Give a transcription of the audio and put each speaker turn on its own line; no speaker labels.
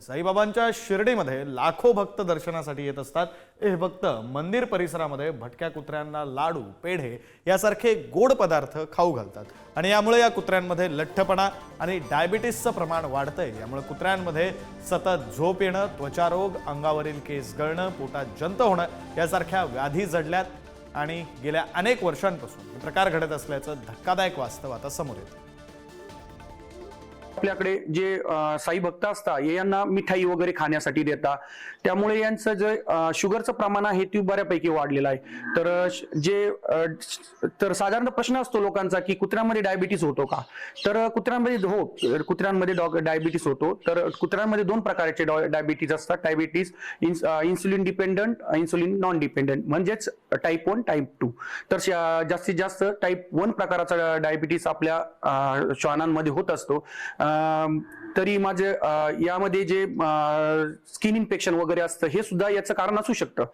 साईबाबांच्या शिर्डीमध्ये लाखो भक्त दर्शनासाठी येत असतात। हे भक्त मंदिर परिसरामध्ये भटक्या कुत्र्यांना लाडू, पेढे यासारखे गोड पदार्थ खाऊ घालतात आणि यामुळे या कुत्र्यांमध्ये लठ्ठपणा आणि डायबिटीसचं प्रमाण वाढतंय। यामुळे कुत्र्यांमध्ये सतत झोप येणं, त्वचारोग, अंगावरील केस गळणं, पोटात जंत होणं यासारख्या व्याधी जडल्यात आणि गेल्या अनेक वर्षांपासून हे प्रकार घडत असल्याचं धक्कादायक वास्तव आता समोर येतं।
आपल्याकडे जे साई भक्त असतात यांना मिठाई वगैरे खाण्यासाठी देतात, त्यामुळे यांचं जे शुगरचं प्रमाण आहे ते बऱ्यापैकी वाढलेलं आहे। तर साधारण प्रश्न असतो लोकांचा की कुत्र्यांमध्ये डायबिटीस होतो का? तर कुत्र्यांमध्ये डायबिटीस होतो। तर कुत्र्यांमध्ये दोन प्रकारचे डायबिटीस असतात, diabetes insulin dependent, insulin non dependent, म्हणजेच टाईप 1 टाईप 2। तर जास्तीत जास्त टाईप 1 प्रकाराचा डायबिटीस आपल्या श्वानांमध्ये होत असतो। तरी माझे यामध्ये जे स्किन इन्फेक्शन वगैरे असतं हे सुद्धा याचं कारण असू शकतं।